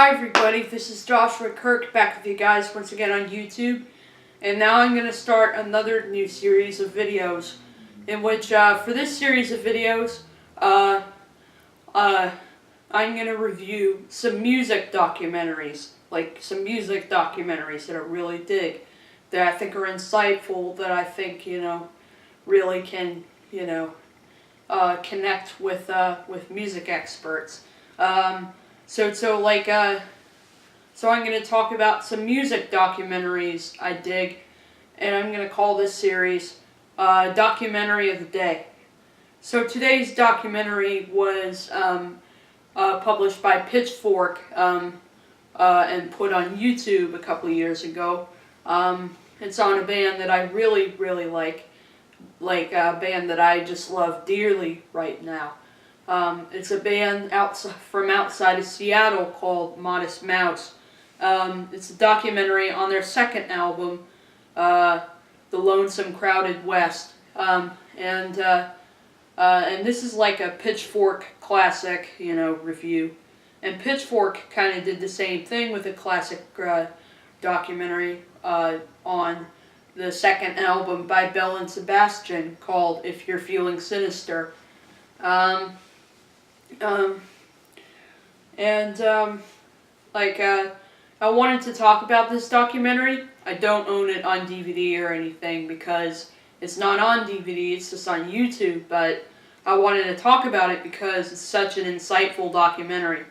Hi everybody, this is Joshua Kirk back with you guys once again on YouTube, and now I'm going to start another new series of videos in which for this series of videos I'm going to review some music documentaries, that I really dig, that I think are insightful, that I think, really can, connect with music experts. So I'm going to talk about some music documentaries I dig, and I'm going to call this series Documentary of the Day. So today's documentary was published by Pitchfork and put on YouTube a couple of years ago. It's on a band that I really, really like a band that I just love dearly right now. It's a band from outside of Seattle called Modest Mouse. It's a documentary on their second album, The Lonesome Crowded West. And this is like a Pitchfork classic, review. And Pitchfork kind of did the same thing with a classic documentary on the second album by Belle and Sebastian called If You're Feeling Sinister. I wanted to talk about this documentary. I don't own it on DVD or anything because it's not on DVD, it's just on YouTube, but I wanted to talk about it because it's such an insightful documentary.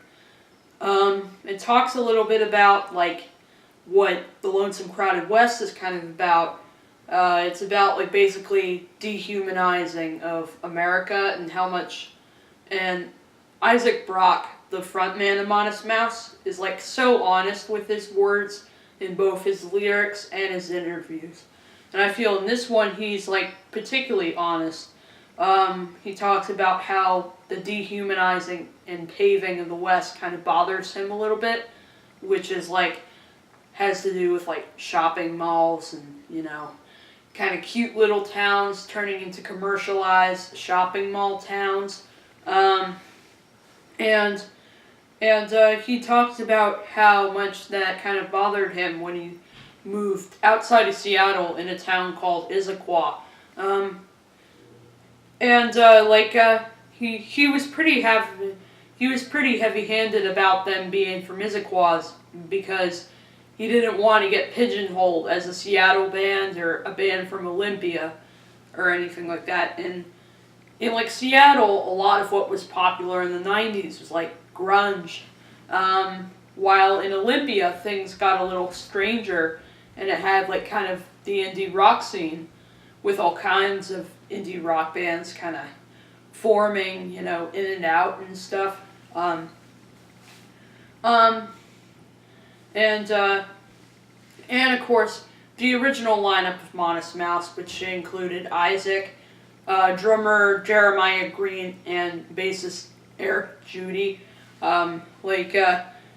It talks a little bit about, what the Lonesome Crowded West is kind of about. It's about, basically dehumanizing of America and how much... And Isaac Brock, the frontman of Modest Mouse, is so honest with his words in both his lyrics and his interviews. And I feel in this one he's particularly honest. He talks about how the dehumanizing and paving of the West kind of bothers him a little bit, which is has to do with shopping malls and, kind of cute little towns turning into commercialized shopping mall towns. He talks about how much that kind of bothered him when he moved outside of Seattle in a town called Issaquah. He was pretty heavy-handed about them being from Issaquah because he didn't want to get pigeonholed as a Seattle band or a band from Olympia or anything like that. And in Seattle, a lot of what was popular in the 90s was grunge, while in Olympia things got a little stranger and it had kind of the indie rock scene with all kinds of indie rock bands kind of forming, in and out and stuff. And of course the original lineup of Modest Mouse, which included Isaac, drummer Jeremiah Green, and bassist Eric Judy. They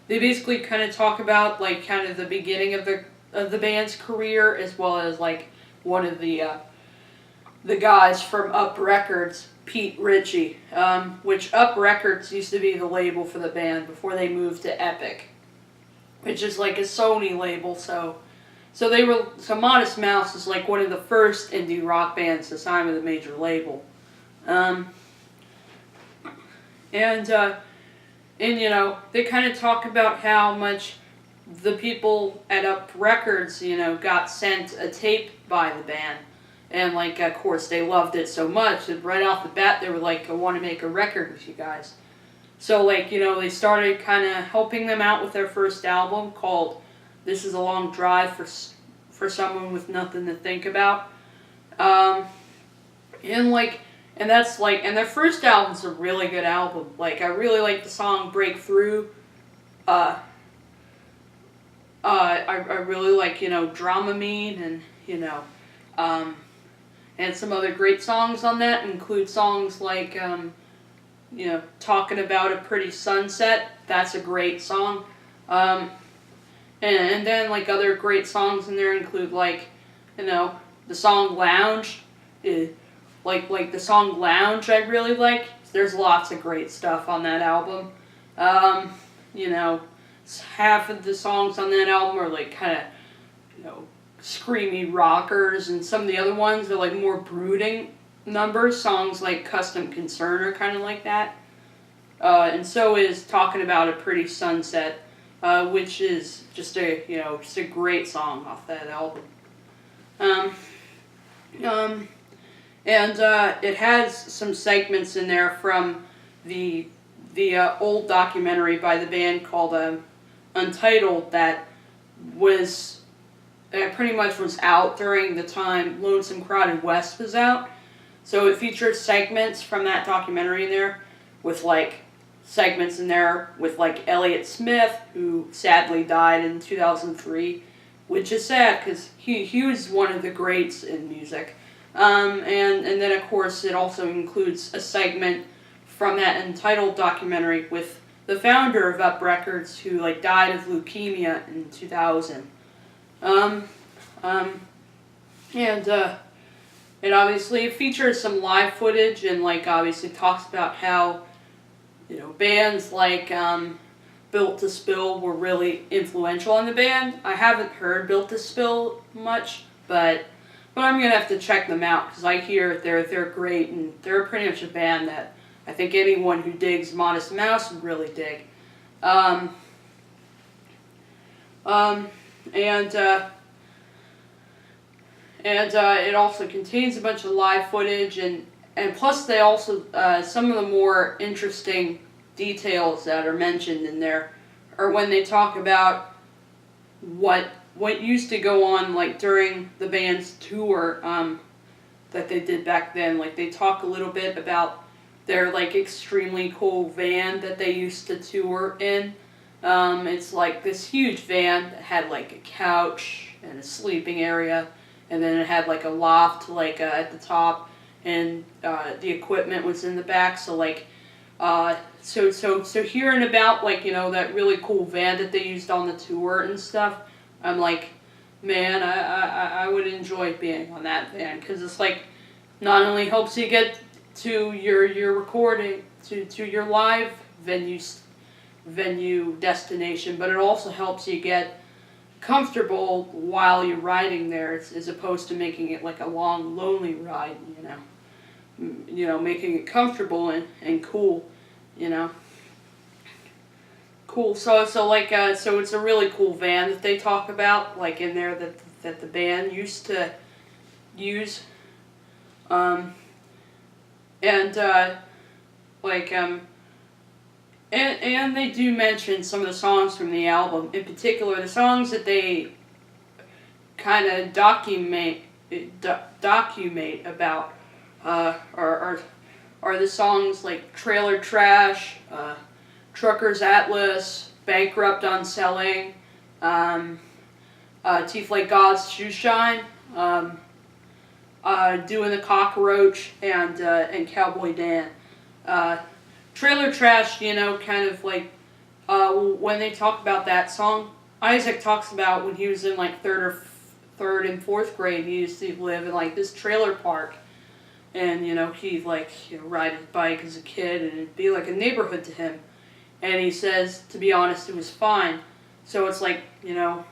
basically kind of talk about kind of the beginning of the band's career, as well as one of the guys from Up Records, Pete Ritchie, which Up Records used to be the label for the band before they moved to Epic, which is a Sony label. So Modest Mouse is one of the first indie rock bands to sign with a major label. They kind of talk about how much the people at Up Records, got sent a tape by the band. And, of course, they loved it so much that right off the bat they were I want to make a record with you guys. So, they started kind of helping them out with their first album called This Is a Long Drive for Someone with Nothing to Think About. And their first album's a really good album. I really like the song Breakthrough. I really like, Dramamine and some other great songs on that include songs Talking About a Pretty Sunset. That's a great song. And then other great songs in there include the song Lounge. The song Lounge I really like. There's lots of great stuff on that album. half of the songs on that album are like kind of, you know, screamy rockers, and some of the other ones are like more brooding numbers. Songs like Custom Concern are kind of like that. And so is Talking About a Pretty Sunset, which is just a great song off that album. And it has some segments in there from the old documentary by the band called Untitled that was pretty much was out during the time Lonesome Crowded West was out. So it features segments from that documentary in there, with like segments in there with like Elliott Smith, who sadly died in 2003, which is sad because he was one of the greats in music. And then of course it also includes a segment from that Untitled documentary with the founder of Up Records, who like died of leukemia in 2000. And obviously it features some live footage, and like obviously talks about how, you know, bands like Built to Spill were really influential on the band. I haven't heard Built to Spill much, but I'm gonna have to check them out because I hear they're great, and they're pretty much a band that I think anyone who digs Modest Mouse would really dig. It also contains a bunch of live footage, and plus they also, some of the more interesting details that are mentioned in there are when they talk about what used to go on like during the band's tour that they did back then. Like they talk a little bit about their like extremely cool van that they used to tour in. It's like this huge van that had like a couch and a sleeping area, and then it had like a loft like at the top, and the equipment was in the back. So like so hearing about like, you know, that really cool van that they used on the tour and stuff, I'm like, man, I would enjoy being on that van, because it's like not only helps you get to your recording to your live venue destination, but it also helps you get comfortable while you're riding there, as opposed to making it like a long lonely ride, you know, making it comfortable and cool, you know. Cool. So it's a really cool van that they talk about, like in there that the band used to use, and they do mention some of the songs from the album. In particular, the songs that they kind of document about are the songs like Trailer Trash, Trucker's Atlas, Bankrupt on Selling, Teeth Like God's Shoe Shine, Doing the Cockroach, and Cowboy Dan. Trailer Trash, you know, kind of like when they talk about that song, Isaac talks about when he was in like third and fourth grade, he used to live in like this trailer park, and you know, he'd like, you know, ride his bike as a kid, and it'd be like a neighborhood to him. And he says, to be honest, it was fine. So it's like, you know,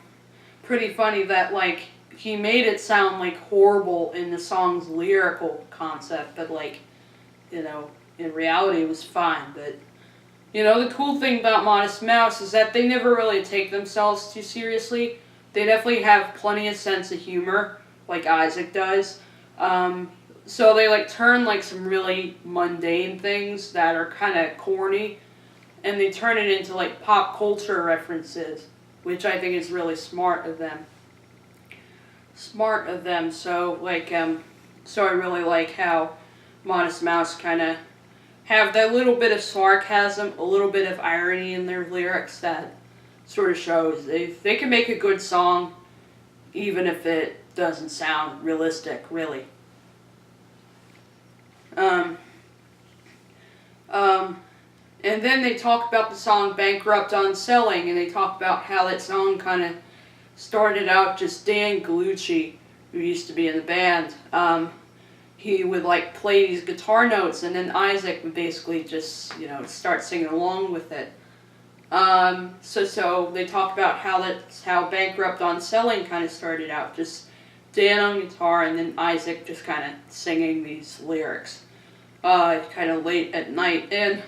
pretty funny that like he made it sound like horrible in the song's lyrical concept, but like, you know, in reality it was fine. But, you know, the cool thing about Modest Mouse is that they never really take themselves too seriously. They definitely have plenty of sense of humor, like Isaac does. So they like turn like some really mundane things that are kind of corny, and they turn it into like pop culture references, which I think is really smart of them. So like, so I really like how Modest Mouse kind of have that little bit of sarcasm, a little bit of irony in their lyrics that sort of shows they can make a good song, even if it doesn't sound realistic, really. And then they talk about the song Bankrupt on Selling, and they talk about how that song kind of started out just Dan Gallucci, who used to be in the band. He would like play these guitar notes, and then Isaac would basically just, you know, start singing along with it. So they talk about how Bankrupt on Selling kind of started out, just Dan on guitar and then Isaac just kind of singing these lyrics, kind of late at night. And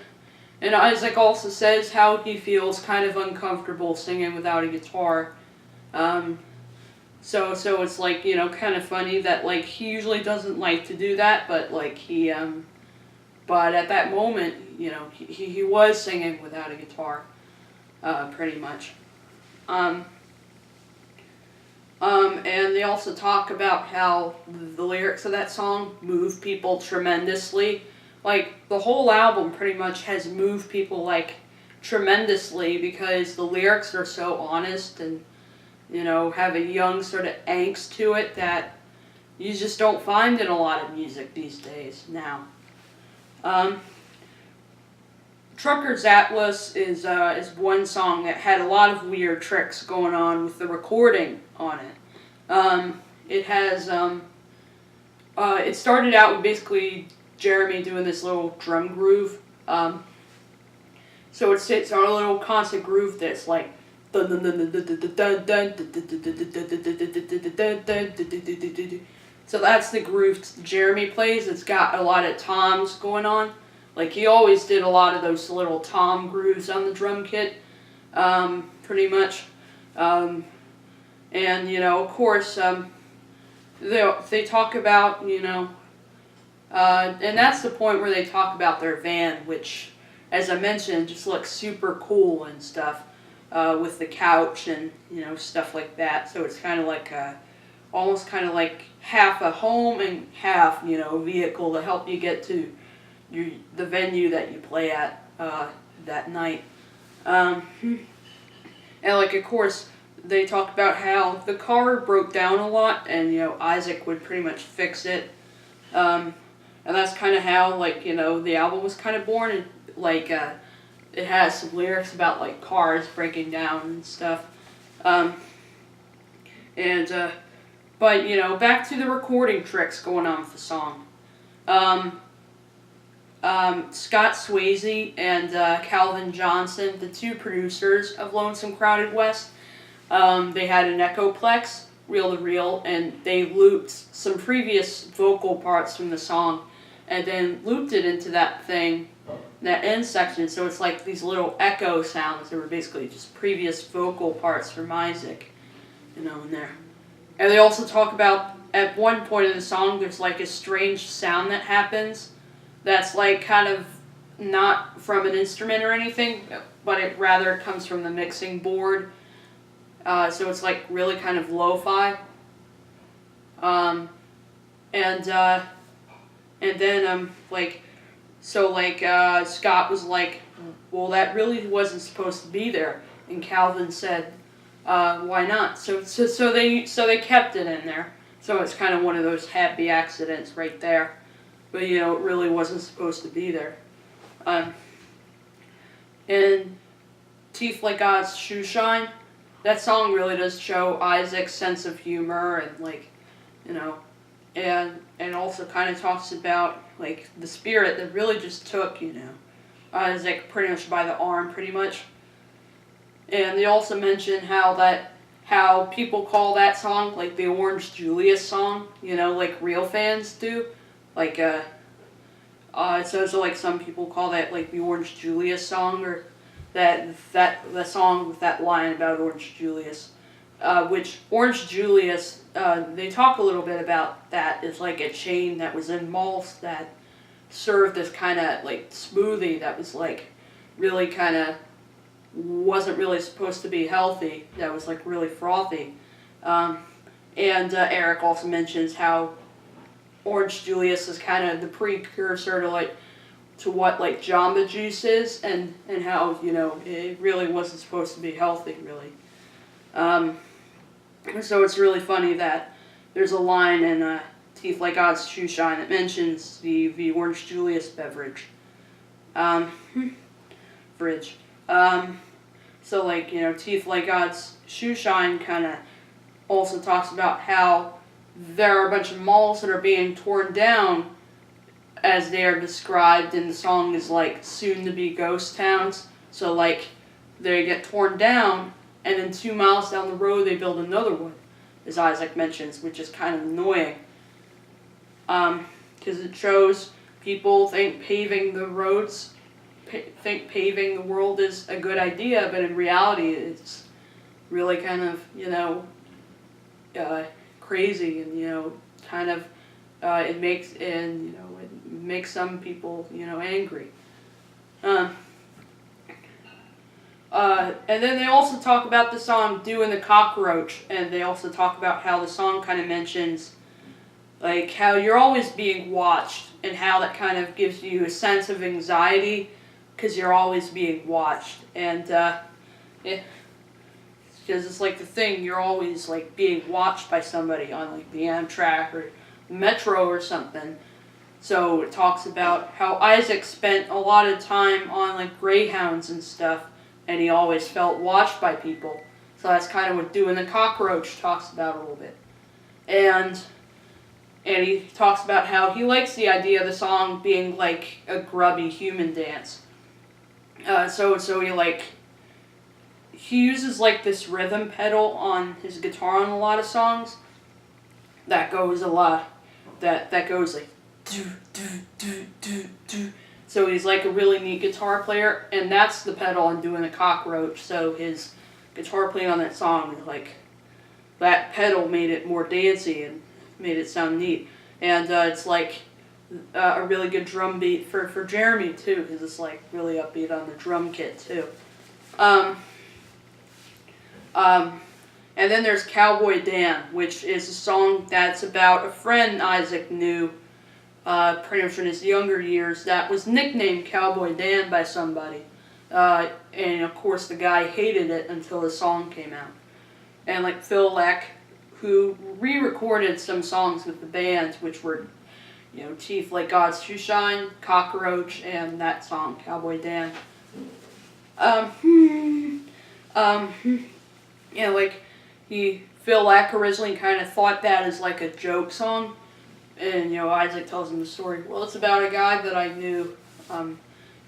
Isaac also says how he feels kind of uncomfortable singing without a guitar. So it's like, kind of funny that like he usually doesn't like to do that, but like but at that moment, he was singing without a guitar, pretty much. And they also talk about how the lyrics of that song move people tremendously. Like, the whole album pretty much has moved people, like, tremendously because the lyrics are so honest and, have a young sort of angst to it that you just don't find in a lot of music these days now. Trucker's Atlas is one song that had a lot of weird tricks going on with the recording on it. It has, it started out with basically Jeremy doing this little drum groove. So it sits on a little constant groove that's like, so that's the groove Jeremy plays. It's got a lot of toms going on. Like, he always did a lot of those little tom grooves on the drum kit, pretty much. And, of course, they talk about, and that's the point where they talk about their van, which, as I mentioned, just looks super cool and stuff, with the couch and, stuff like that. So it's kind of like almost kind of like half a home and half, vehicle to help you get to the venue that you play at that night. And, like, of course, they talk about how the car broke down a lot and, Isaac would pretty much fix it. And that's kind of how, like, the album was kind of born. And, like, it has some lyrics about, like, cars breaking down and stuff. But, back to the recording tricks going on with the song. Scott Swayze and Calvin Johnson, the two producers of Lonesome Crowded West, they had an Echoplex, reel-to-reel, and they looped some previous vocal parts from the song, and then looped it into that end section, so it's like these little echo sounds that were basically just previous vocal parts from Isaac, in there. And they also talk about, at one point in the song, there's like a strange sound that happens, that's like kind of not from an instrument or anything, but it rather comes from the mixing board. So it's like really kind of lo-fi. And then Scott was like, well, that really wasn't supposed to be there. And Calvin said, why not? So they kept it in there. So it's kind of one of those happy accidents right there. But, it really wasn't supposed to be there. And Teeth Like God's Shoe Shine, that song really does show Isaac's sense of humor and, like, and also kind of talks about, like, the spirit that really just took, Isaac pretty much by the arm, pretty much. And they also mention how people call that song, like, the Orange Julius song, like real fans do. Like, so like some people call that like the Orange Julius song, or the song with that line about Orange Julius, which Orange Julius, they talk a little bit about that. It's like a chain that was in malls that served as kind of like smoothie that was like really kind of wasn't really supposed to be healthy. That was like really frothy. And Eric also mentions how Orange Julius is kind of the precursor to what like Jamba Juice is, and how it really wasn't supposed to be healthy, really. So it's really funny that there's a line in Teeth Like God's Shoe Shine that mentions the Orange Julius beverage. Fridge. So like Teeth Like God's Shoe Shine kind of also talks about how there are a bunch of malls that are being torn down, as they are described in the song as like soon-to-be ghost towns. So like they get torn down, and then 2 miles down the road they build another one, as Isaac mentions, which is kind of annoying. Because it shows people think paving the roads, think paving the world is a good idea, but in reality it's really kind of, crazy, and, kind of, it makes some people, angry. And then they also talk about the song "Doing the Cockroach," and they also talk about how the song kind of mentions, like, how you're always being watched, and how that kind of gives you a sense of anxiety, because you're always being watched. And, because it's like the thing, you're always, like, being watched by somebody on, like, the Amtrak or the Metro or something. So it talks about how Isaac spent a lot of time on, like, Greyhounds and stuff, and he always felt watched by people. So that's kind of what "Doing the Cockroach" talks about a little bit. And he talks about how he likes the idea of the song being like a grubby human dance. So he uses like this rhythm pedal on his guitar on a lot of songs. That goes a lot. That goes like do do do do do. So he's like a really neat guitar player, and that's the pedal on "Doing the Cockroach." So his guitar playing on that song, like, that pedal made it more dancey and made it sound neat. And it's like a really good drum beat for Jeremy too, because it's like really upbeat on the drum kit too. And then there's "Cowboy Dan," which is a song that's about a friend Isaac knew pretty much in his younger years that was nicknamed Cowboy Dan by somebody. And of course the guy hated it until the song came out. And like Phil Leck, who re-recorded some songs with the band, which were, "Teeth Like God's Shoe Shine," "Cockroach," and that song, "Cowboy Dan." Phil Leck originally kind of thought that as like a joke song. And, Isaac tells him the story. Well, it's about a guy that I knew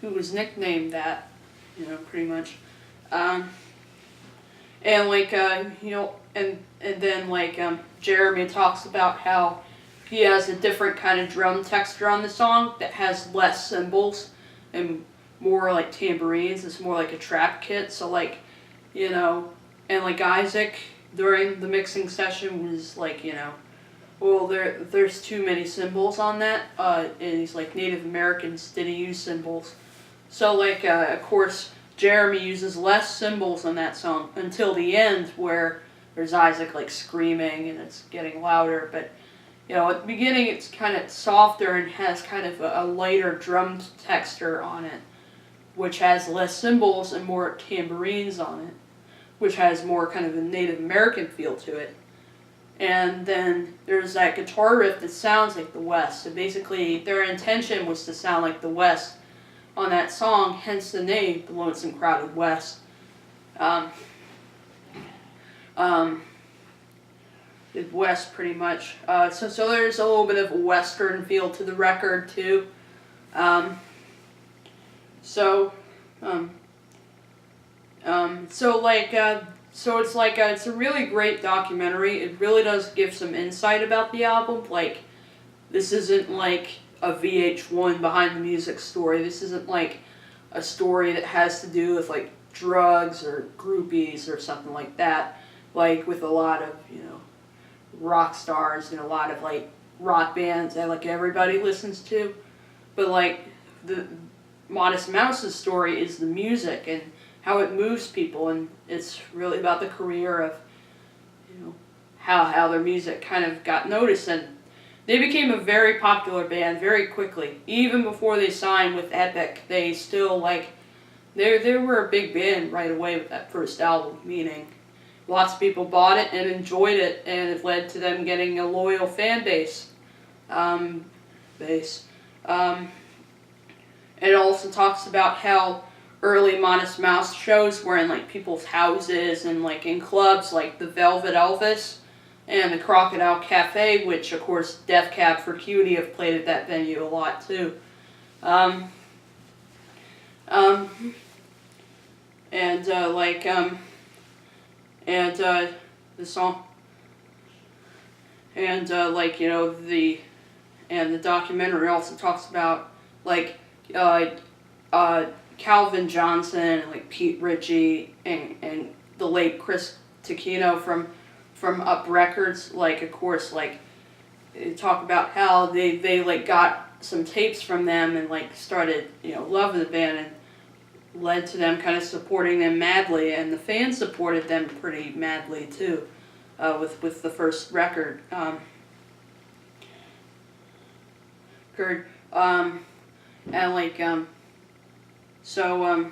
who was nicknamed that, pretty much. And then Jeremy talks about how he has a different kind of drum texture on the song that has less cymbals and more like tambourines. It's more like a trap kit. So and like Isaac during the mixing session was like, well, there's too many cymbals on that, and he's like, Native Americans didn't use cymbals. So of course, Jeremy uses less cymbals on that song until the end, where there's Isaac like screaming and it's getting louder. But at the beginning it's kind of softer and has kind of a lighter drum texture on it, which has less cymbals and more tambourines on it, which has more kind of a Native American feel to it. And then there's that guitar riff that sounds like the West. So basically, their intention was to sound like the West on that song, hence the name, "The Lonesome Crowded West." The West, pretty much. So there's a little bit of a Western feel to the record too. It's a really great documentary. It really does give some insight about the album. Like, this isn't like a VH1 behind the music story. This isn't like a story that has to do with like drugs or groupies or something like that. Like with a lot of, rock stars and a lot of like rock bands that like everybody listens to. But like the Modest Mouse's story is the music and how it moves people, and it's really about the career of, how their music kind of got noticed, and they became a very popular band very quickly. Even before they signed with Epic, they still they were a big band right away with that first album, meaning lots of people bought it and enjoyed it, and it led to them getting a loyal fan base. It also talks about how early Modest Mouse shows were in like people's houses and like in clubs like the Velvet Elvis and the Crocodile Cafe, which of course Death Cab for Cutie have played at that venue a lot too. and the song, and the documentary also talks about like Calvin Johnson and like Pete Ritchie and the late Chris Taquino from Up Records. Like, of course, like they talk about how they like got some tapes from them and like started loving the band, and led to them kind of supporting them madly, and the fans supported them pretty madly too, with the first record. Heard, and like so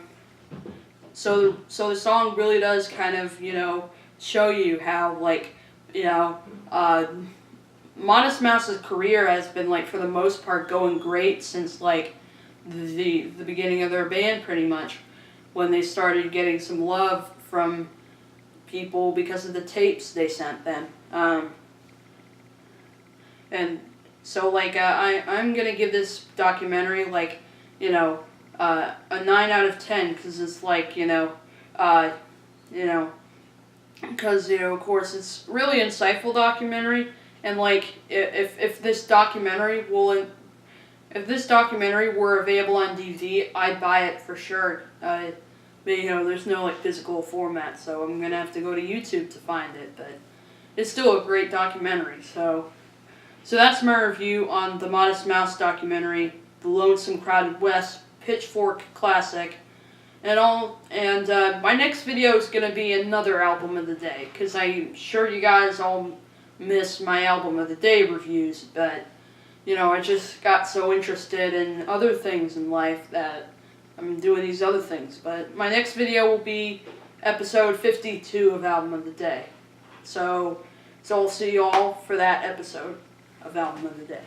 the song really does kind of show you how like Modest Mouse's career has been like for the most part going great since like the beginning of their band, pretty much, when they started getting some love from people because of the tapes they sent them. And so like I'm gonna give this documentary like a 9 out of 10, because it's like because of course it's really insightful documentary, and like if this documentary were available on DVD, I'd buy it for sure. But there's no like physical format, so I'm gonna have to go to YouTube to find it. But it's still a great documentary. So that's my review on the Modest Mouse documentary, The Lonesome Crowded West Pitchfork Classic. And my next video is gonna be another album of the day, because I'm sure you guys all miss my album of the day reviews, but I just got so interested in other things in life that I'm doing these other things. But my next video will be episode 52 of Album of the Day. So I'll see you all for that episode of Album of the Day.